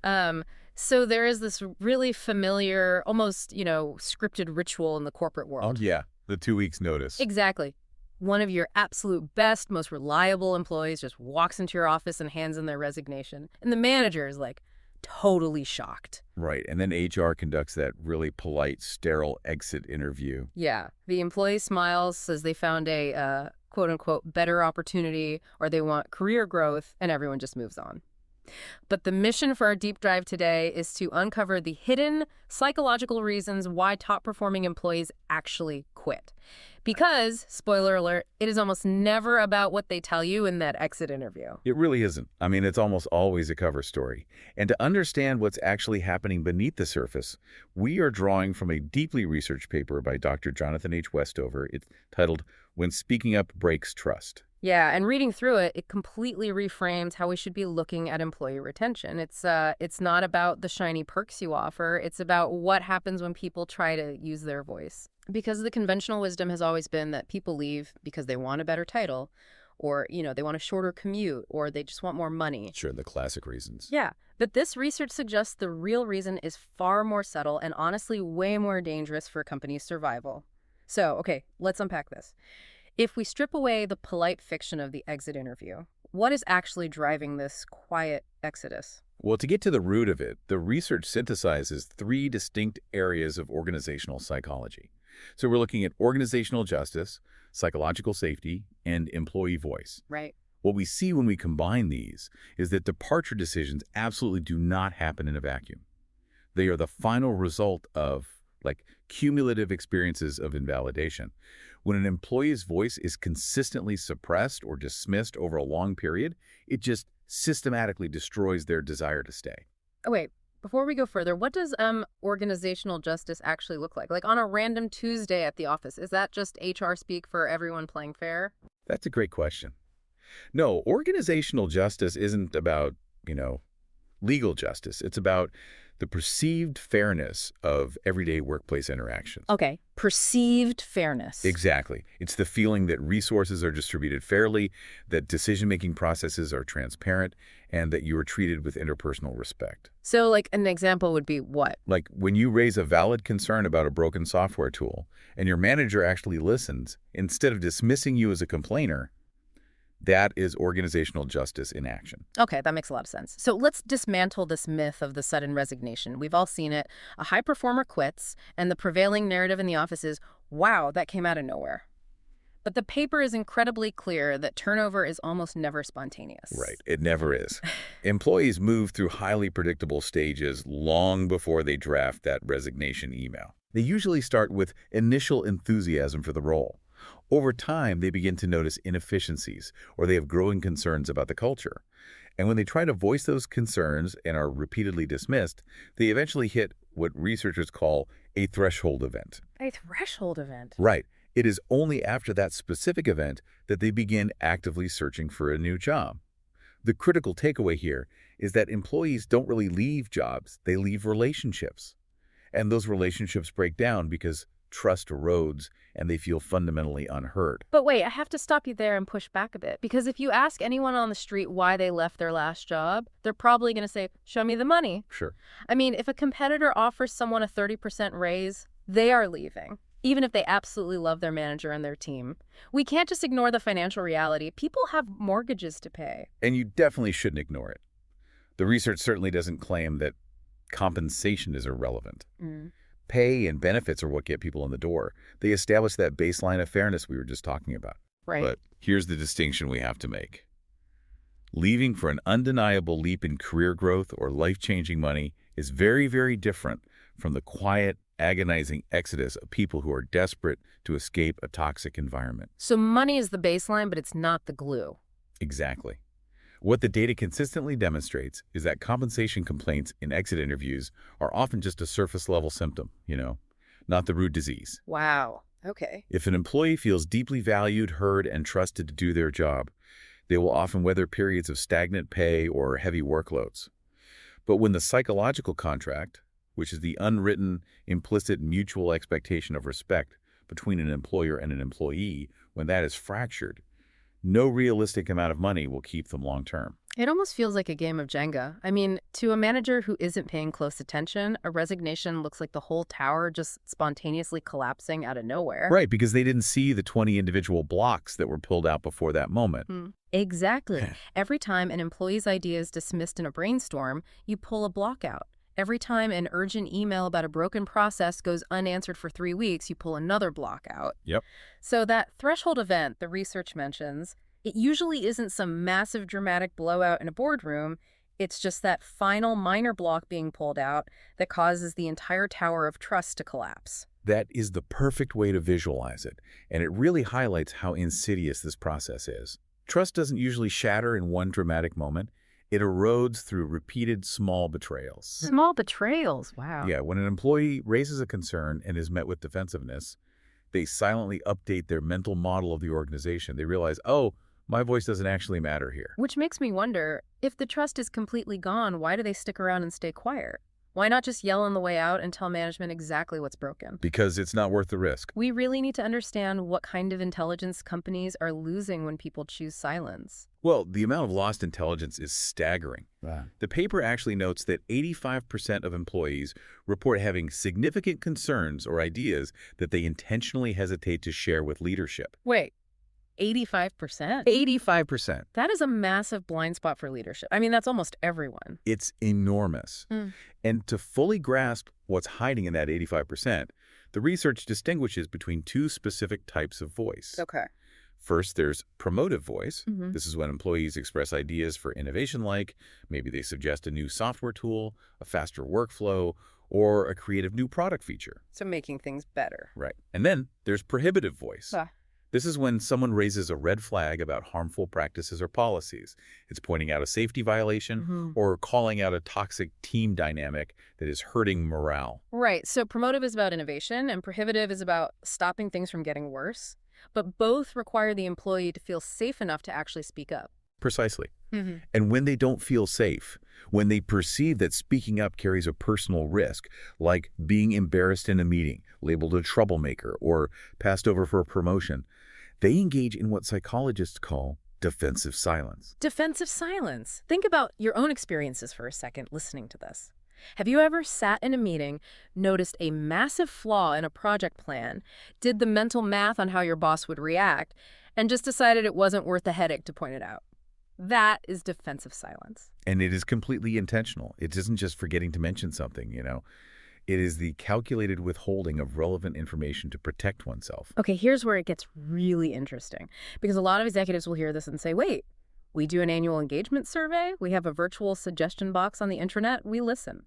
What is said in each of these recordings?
So there is this really familiar, almost, scripted ritual in the corporate Oh, world. yeah. The 2 weeks notice. Exactly. One of your absolute best, most reliable employees just walks into your office and hands in their resignation. And the manager is like totally shocked. Right. And then HR conducts that really polite, sterile exit interview. Yeah. The employee smiles, says they found a quote unquote better opportunity or they want career growth, and everyone just moves on. But the mission for our deep dive today is to uncover the hidden psychological reasons why top performing employees actually quit. Because, spoiler alert, it is almost never about what they tell you in that exit interview. It really isn't. I mean, it's almost always a cover story. And to understand what's actually happening beneath the surface, we are drawing from a deeply researched paper by Dr. Jonathan H. Westover. It's titled When Speaking Up Breaks Trust. Yeah, and reading through it, it completely reframes how we should be looking at employee retention. It's not about the shiny perks you offer. It's about what happens when people try to use their voice. Because the conventional wisdom has always been that people leave because they want a better title, or, they want a shorter commute, or they just want more money. Sure, the classic reasons. Yeah, but this research suggests the real reason is far more subtle and honestly way more dangerous for a company's survival. So, okay, let's unpack this. If we strip away the polite fiction of the exit interview, what is actually driving this quiet exodus? Well, to get to the root of it, the research synthesizes 3 distinct areas of organizational psychology. So we're looking at organizational justice, psychological safety, and employee voice. Right. What we see when we combine these is that departure decisions absolutely do not happen in a vacuum. They are the final result of, cumulative experiences of invalidation. When an employee's voice is consistently suppressed or dismissed over a long period, it just systematically destroys their desire to stay. Oh, wait. Before we go further, what does organizational justice actually look like? Like on a random Tuesday at the office, is that just HR speak for everyone playing fair? That's a great question. No, organizational justice isn't about, legal justice. It's about the perceived fairness of everyday workplace interactions. Okay. Perceived fairness. Exactly. It's the feeling that resources are distributed fairly, that decision-making processes are transparent, and that you are treated with interpersonal respect. So, like, an example would be what? Like when you raise a valid concern about a broken software tool, and your manager actually listens, instead of dismissing you as a complainer, that is organizational justice in action. Okay, that makes a lot of sense. So let's dismantle this myth of the sudden resignation. We've all seen it. A high performer quits, and the prevailing narrative in the office is, wow, that came out of nowhere. But the paper is incredibly clear that turnover is almost never spontaneous. Right. It never is. Employees move through highly predictable stages long before they draft that resignation email. They usually start with initial enthusiasm for the role. Over time, they begin to notice inefficiencies, or they have growing concerns about the culture. And when they try to voice those concerns and are repeatedly dismissed, they eventually hit what researchers call a threshold event. A threshold event. Right. It is only after that specific event that they begin actively searching for a new job. The critical takeaway here is that employees don't really leave jobs, they leave relationships. And those relationships break down because trust erodes and they feel fundamentally unheard. But wait, I have to stop you there and push back a bit. Because if you ask anyone on the street why they left their last job, they're probably going to say, show me the money. Sure. I mean, if a competitor offers someone a 30% raise, they are leaving, even if they absolutely love their manager and their team. We can't just ignore the financial reality. People have mortgages to pay. And you definitely shouldn't ignore it. The research certainly doesn't claim that compensation is irrelevant. Pay and benefits are what get people in the door. They establish that baseline of fairness we were just talking about. Right. But here's the distinction we have to make. Leaving for an undeniable leap in career growth or life-changing money is very, very different from the quiet, agonizing exodus of people who are desperate to escape a toxic environment. So money is the baseline, but it's not the glue. Exactly. What the data consistently demonstrates is that compensation complaints in exit interviews are often just a surface-level symptom, not the root disease. Wow. Okay. If an employee feels deeply valued, heard, and trusted to do their job, they will often weather periods of stagnant pay or heavy workloads. But when the psychological contract, which is the unwritten, implicit mutual expectation of respect between an employer and an employee, when that is fractured, no realistic amount of money will keep them long-term. It almost feels like a game of Jenga. I mean, to a manager who isn't paying close attention, a resignation looks like the whole tower just spontaneously collapsing out of nowhere. Right, because they didn't see the 20 individual blocks that were pulled out before that moment. Exactly. Every time an employee's idea is dismissed in a brainstorm, you pull a block out. Every time an urgent email about a broken process goes unanswered for 3 weeks, you pull another block out. Yep. So that threshold event the research mentions, it usually isn't some massive dramatic blowout in a boardroom. It's just that final minor block being pulled out that causes the entire tower of trust to collapse. That is the perfect way to visualize it, and it really highlights how insidious this process is. Trust doesn't usually shatter in one dramatic moment. It erodes through repeated small betrayals. Small betrayals, wow. Yeah, when an employee raises a concern and is met with defensiveness, they silently update their mental model of the organization. They realize, oh, my voice doesn't actually matter here. Which makes me wonder, if the trust is completely gone, why do they stick around and stay quiet? Why not just yell on the way out and tell management exactly what's broken? Because it's not worth the risk. We really need to understand what kind of intelligence companies are losing when people choose silence. Well, the amount of lost intelligence is staggering. Wow. The paper actually notes that 85% of employees report having significant concerns or ideas that they intentionally hesitate to share with leadership. Wait, 85%? 85%. That is a massive blind spot for leadership. I mean, that's almost everyone. It's enormous. And to fully grasp what's hiding in that 85%, the research distinguishes between two specific types of voice. Okay. First, there's promotive voice. This is when employees express ideas for innovation, like maybe they suggest a new software tool, a faster workflow, or a creative new product feature. So making things better. Right. And then there's prohibitive voice. Ah. This is when someone raises a red flag about harmful practices or policies. It's pointing out a safety violation or calling out a toxic team dynamic that is hurting morale. Right. So promotive is about innovation and prohibitive is about stopping things from getting worse. But both require the employee to feel safe enough to actually speak up. Precisely. And when they don't feel safe, when they perceive that speaking up carries a personal risk, like being embarrassed in a meeting, labeled a troublemaker, or passed over for a promotion, they engage in what psychologists call defensive silence. Defensive silence. Think about your own experiences for a second listening to this. Have you ever sat in a meeting, noticed a massive flaw in a project plan, did the mental math on how your boss would react, and just decided it wasn't worth the headache to point it out? That is defensive silence. And it is completely intentional. It isn't just forgetting to mention something, you know. It is the calculated withholding of relevant information to protect oneself. Okay, here's where it gets really interesting, because a lot of executives will hear this and say, wait, we do an annual engagement survey, we have a virtual suggestion box on the intranet, we listen.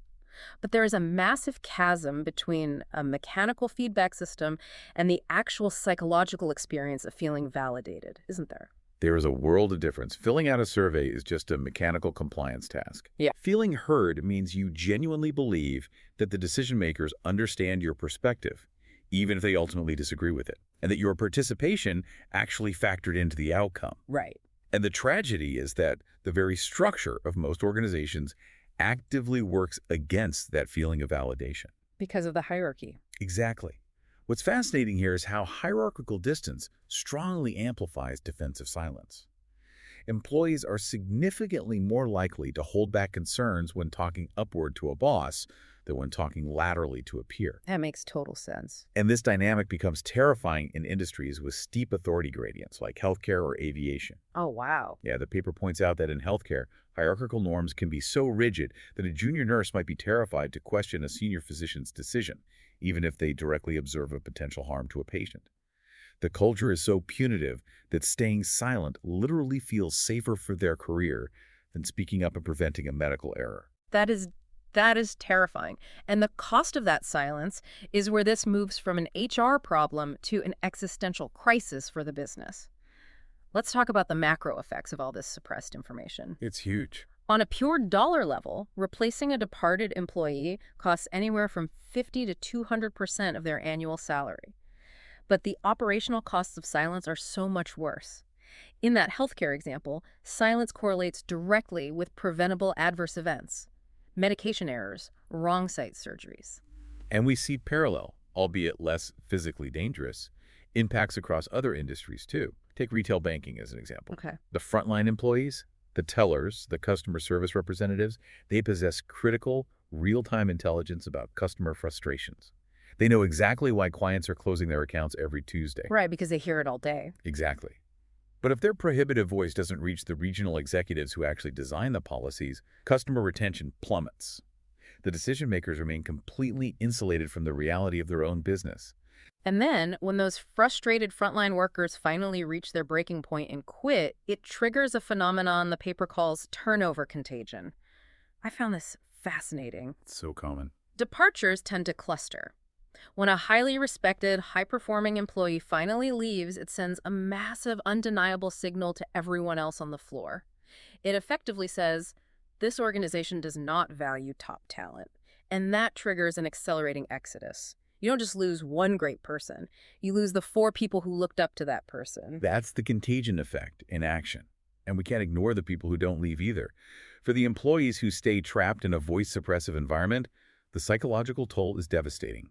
But there is a massive chasm between a mechanical feedback system and the actual psychological experience of feeling validated, isn't there? There is a world of difference. Filling out a survey is just a mechanical compliance task. Yeah. Feeling heard means you genuinely believe that the decision makers understand your perspective, even if they ultimately disagree with it, and that your participation actually factored into the outcome. Right. And the tragedy is that the very structure of most organizations actively works against that feeling of validation. Because of the hierarchy. Exactly. What's fascinating here is how hierarchical distance strongly amplifies defensive silence. Employees are significantly more likely to hold back concerns when talking upward to a boss than when talking laterally to a peer. That makes total sense. And this dynamic becomes terrifying in industries with steep authority gradients like healthcare or aviation. Oh, wow. Yeah, the paper points out that in healthcare, hierarchical norms can be so rigid that a junior nurse might be terrified to question a senior physician's decision, even if they directly observe a potential harm to a patient. The culture is so punitive that staying silent literally feels safer for their career than speaking up and preventing a medical error. That is terrifying. And the cost of that silence is where this moves from an HR problem to an existential crisis for the business. Let's talk about the macro effects of all this suppressed information. It's huge. On a pure dollar level, replacing a departed employee costs anywhere from 50 to 200% of their annual salary. But the operational costs of silence are so much worse. In that healthcare example, silence correlates directly with preventable adverse events, medication errors, wrong site surgeries. And we see parallel, albeit less physically dangerous, impacts across other industries too. Take retail banking as an example. Okay. The frontline employees, The tellers, the customer service representatives, they possess critical, real-time intelligence about customer frustrations. They know exactly why clients are closing their accounts every Tuesday. Right, because they hear it all day. Exactly. But if their prohibitive voice doesn't reach the regional executives who actually design the policies, customer retention plummets. The decision makers remain completely insulated from the reality of their own business. And then, when those frustrated frontline workers finally reach their breaking point and quit, it triggers a phenomenon the paper calls turnover contagion. I found this fascinating. It's so common. Departures tend to cluster. When a highly respected, high-performing employee finally leaves, it sends a massive, undeniable signal to everyone else on the floor. It effectively says, this organization does not value top talent, and that triggers an accelerating exodus. You don't just lose one great person. You lose the 4 people who looked up to that person. That's the contagion effect in action. And we can't ignore the people who don't leave either. For the employees who stay trapped in a voice-suppressive environment, the psychological toll is devastating.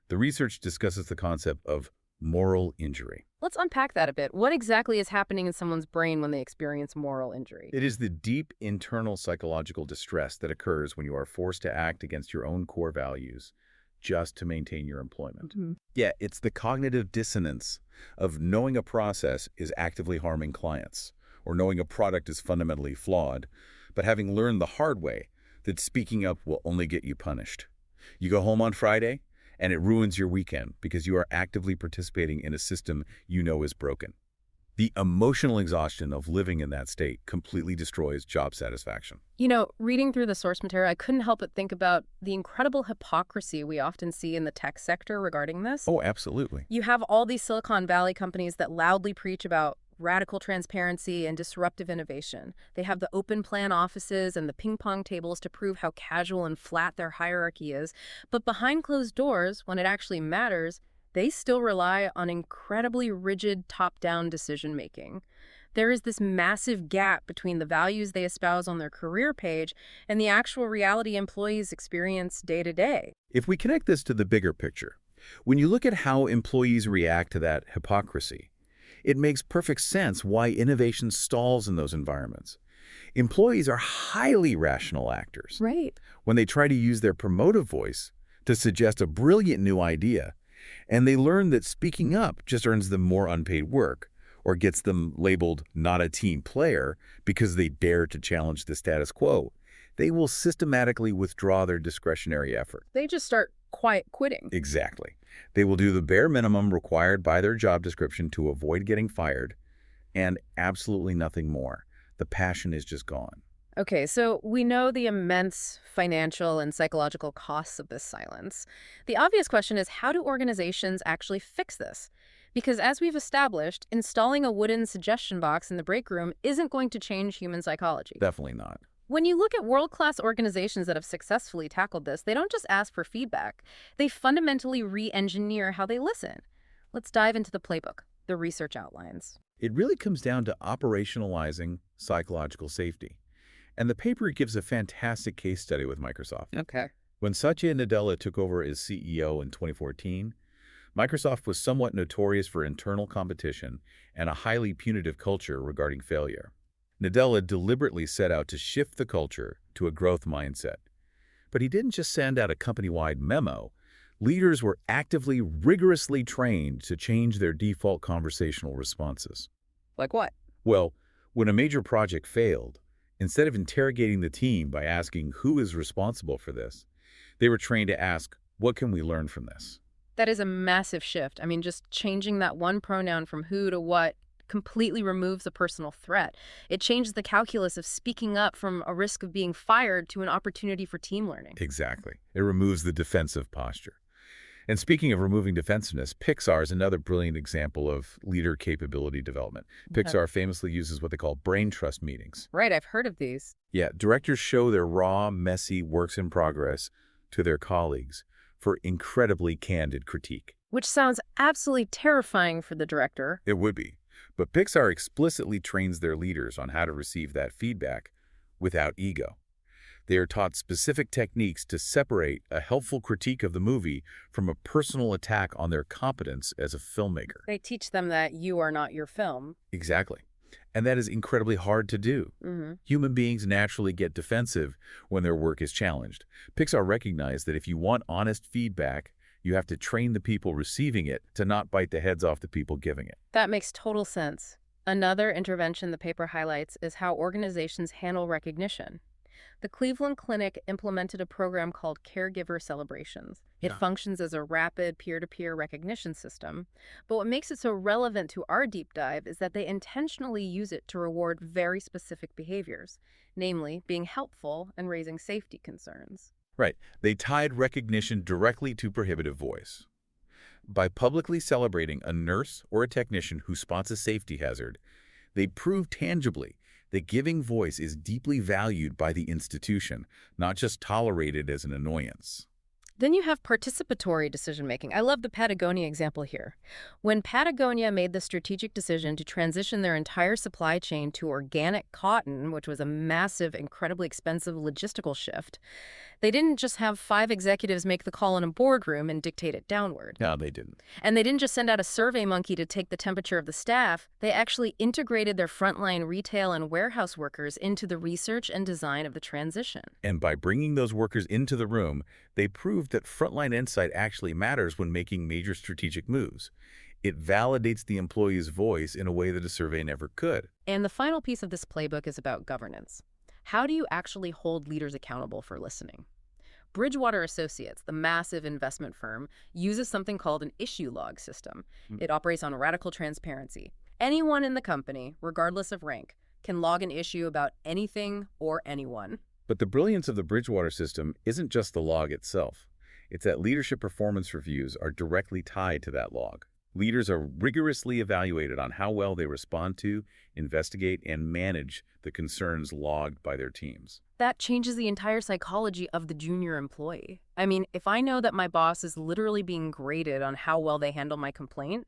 The research discusses the concept of moral injury. Let's unpack that a bit. What exactly is happening in someone's brain when they experience moral injury? It is the deep internal psychological distress that occurs when you are forced to act against your own core values just to maintain your employment. Yeah, it's the cognitive dissonance of knowing a process is actively harming clients, or knowing a product is fundamentally flawed, but having learned the hard way that speaking up will only get you punished. You go home on Friday, and it ruins your weekend because you are actively participating in a system you know is broken. The emotional exhaustion of living in that state completely destroys job satisfaction. You know, reading through the source material, I couldn't help but think about the incredible hypocrisy we often see in the tech sector regarding this. Oh, absolutely. You have all these Silicon Valley companies that loudly preach about radical transparency and disruptive innovation. They have the open plan offices and the ping pong tables to prove how casual and flat their hierarchy is. But behind closed doors, when it actually matters, they still rely on incredibly rigid top-down decision-making. There is this massive gap between the values they espouse on their career page and the actual reality employees experience day to day. If we connect this to the bigger picture, when you look at how employees react to that hypocrisy, it makes perfect sense why innovation stalls in those environments. Employees are highly rational actors. Right. When they try to use their promotive voice to suggest a brilliant new idea, and they learn that speaking up just earns them more unpaid work or gets them labeled not a team player because they dare to challenge the status quo, they will systematically withdraw their discretionary effort. They just start quiet quitting. Exactly. They will do the bare minimum required by their job description to avoid getting fired, and absolutely nothing more. The passion is just gone. Okay, so we know the immense financial and psychological costs of this silence. The obvious question is, how do organizations actually fix this? Because as we've established, installing a wooden suggestion box in the break room isn't going to change human psychology. Definitely not. When you look at world-class organizations that have successfully tackled this, they don't just ask for feedback. They fundamentally re-engineer how they listen. Let's dive into the playbook, the research outlines. It really comes down to operationalizing psychological safety. And the paper gives a fantastic case study with Microsoft. Okay. When Satya Nadella took over as CEO in 2014, Microsoft was somewhat notorious for internal competition and a highly punitive culture regarding failure. Nadella deliberately set out to shift the culture to a growth mindset. But he didn't just send out a company-wide memo. Leaders were actively, rigorously trained to change their default conversational responses. Like what? Well, when a major project failed, instead of interrogating the team by asking who is responsible for this, they were trained to ask, what can we learn from this? That is a massive shift. I mean, just changing that one pronoun from who to what completely removes a personal threat. It changes the calculus of speaking up from a risk of being fired to an opportunity for team learning. Exactly. It removes the defensive posture. And speaking of removing defensiveness, Pixar is another brilliant example of leader capability development. Pixar famously uses what they call brain trust meetings. Right, I've heard of these. Yeah, directors show their raw, messy works in progress to their colleagues for incredibly candid critique. Which sounds absolutely terrifying for the director. It would be. But Pixar explicitly trains their leaders on how to receive that feedback without ego. They are taught specific techniques to separate a helpful critique of the movie from a personal attack on their competence as a filmmaker. They teach them that you are not your film. Exactly. And that is incredibly hard to do. Hmm. Human beings naturally get defensive when their work is challenged. Pixar recognized that if you want honest feedback, you have to train the people receiving it to not bite the heads off the people giving it. That makes total sense. Another intervention the paper highlights is how organizations handle recognition. The Cleveland Clinic implemented a program called Caregiver Celebrations. It Yeah. functions as a rapid peer-to-peer recognition system. But what makes it so relevant to our deep dive is that they intentionally use it to reward very specific behaviors, namely being helpful and raising safety concerns. Right. They tied recognition directly to prohibitive voice. By publicly celebrating a nurse or a technician who spots a safety hazard, they prove tangibly that giving voice is deeply valued by the institution, not just tolerated as an annoyance. Then you have participatory decision-making. I love the Patagonia example here. When Patagonia made the strategic decision to transition their entire supply chain to organic cotton, which was a massive, incredibly expensive logistical shift, they didn't just have 5 executives make the call in a boardroom and dictate it downward. No, they didn't. And they didn't just send out a survey monkey to take the temperature of the staff. They actually integrated their frontline retail and warehouse workers into the research and design of the transition. And by bringing those workers into the room, they proved that frontline insight actually matters when making major strategic moves. It validates the employee's voice in a way that a survey never could. And the final piece of this playbook is about governance. How do you actually hold leaders accountable for listening? Bridgewater Associates, the massive investment firm, uses something called an issue log system. It operates on radical transparency. Anyone in the company, regardless of rank, can log an issue about anything or anyone. But the brilliance of the Bridgewater system isn't just the log itself. It's that leadership performance reviews are directly tied to that log. Leaders are rigorously evaluated on how well they respond to, investigate, and manage the concerns logged by their teams. That changes the entire psychology of the junior employee. I mean, if I know that my boss is literally being graded on how well they handle my complaint,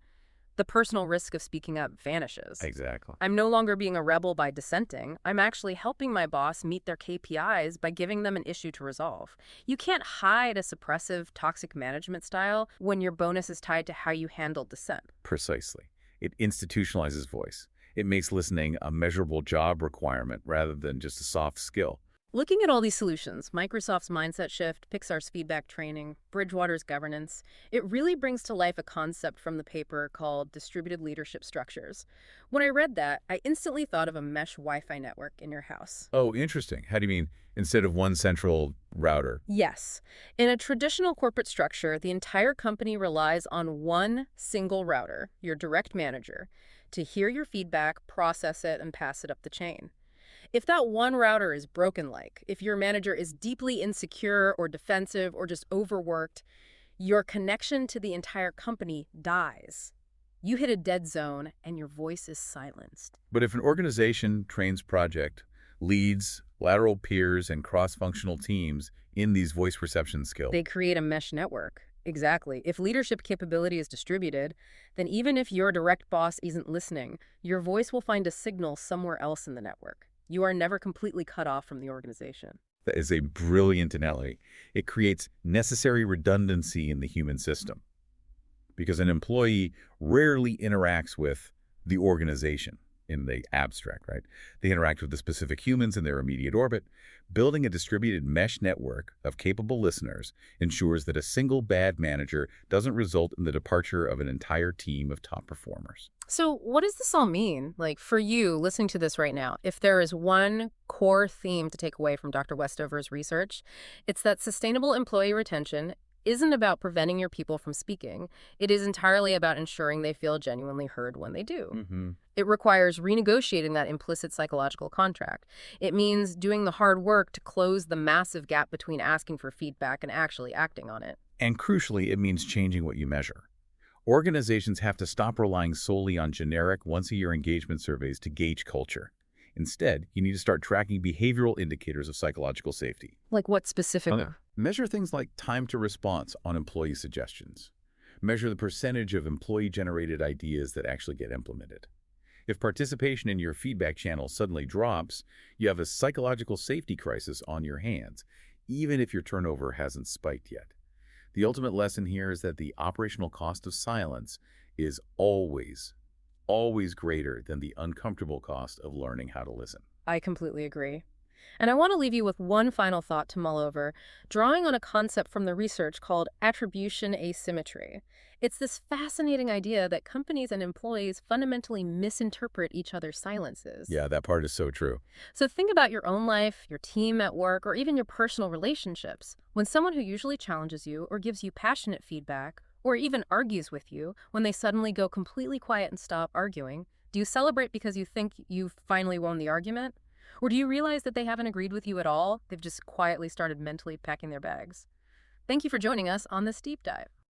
the personal risk of speaking up vanishes. Exactly. I'm no longer being a rebel by dissenting. I'm actually helping my boss meet their KPIs by giving them an issue to resolve. You can't hide a suppressive, toxic management style when your bonus is tied to how you handle dissent. Precisely. It institutionalizes voice. It makes listening a measurable job requirement rather than just a soft skill. Looking at all these solutions, Microsoft's mindset shift, Pixar's feedback training, Bridgewater's governance, it really brings to life a concept from the paper called distributed leadership structures. When I read that, I instantly thought of a mesh Wi-Fi network in your house. Oh, interesting. How do you mean instead of one central router? Yes. In a traditional corporate structure, the entire company relies on one single router, your direct manager, to hear your feedback, process it, and pass it up the chain. If that one router is broken, if your manager is deeply insecure or defensive or just overworked, your connection to the entire company dies. You hit a dead zone and your voice is silenced. But if an organization trains project, leads, lateral peers, and cross-functional teams in these voice reception skills, They create a mesh network. Exactly. If leadership capability is distributed, then even if your direct boss isn't listening, your voice will find a signal somewhere else in the network. You are never completely cut off from the organization. that is a brilliant analogy. It creates necessary redundancy in the human system because an employee rarely interacts with the organization in the abstract, right? They interact with the specific humans in their immediate orbit. Building a distributed mesh network of capable listeners ensures that a single bad manager doesn't result in the departure of an entire team of top performers. So what does this all mean? For you, listening to this right now, if there is one core theme to take away from Dr. Westover's research, it's that sustainable employee retention isn't about preventing your people from speaking. It is entirely about ensuring they feel genuinely heard when they do. It requires renegotiating that implicit psychological contract. It means doing the hard work to close the massive gap between asking for feedback and actually acting on it. And crucially, it means changing what you measure. Organizations have to stop relying solely on generic once-a-year engagement surveys to gauge culture. Instead, you need to start tracking behavioral indicators of psychological safety. Like what specifically? Measure things like time to response on employee suggestions. Measure the percentage of employee-generated ideas that actually get implemented. If participation in your feedback channel suddenly drops, you have a psychological safety crisis on your hands, even if your turnover hasn't spiked yet. The ultimate lesson here is that the operational cost of silence is always always greater than the uncomfortable cost of learning how to listen. I completely agree. And I want to leave you with one final thought to mull over, drawing on a concept from the research called attribution asymmetry. It's this fascinating idea that companies and employees fundamentally misinterpret each other's silences. Yeah, that part is so true. So think about your own life, your team at work, or even your personal relationships. When someone who usually challenges you or gives you passionate feedback, or even argues with you, when they suddenly go completely quiet and stop arguing, do you celebrate because you think you've finally won the argument? Or do you realize that they haven't agreed with you at all? They've just quietly started mentally packing their bags. Thank you for joining us on this deep dive.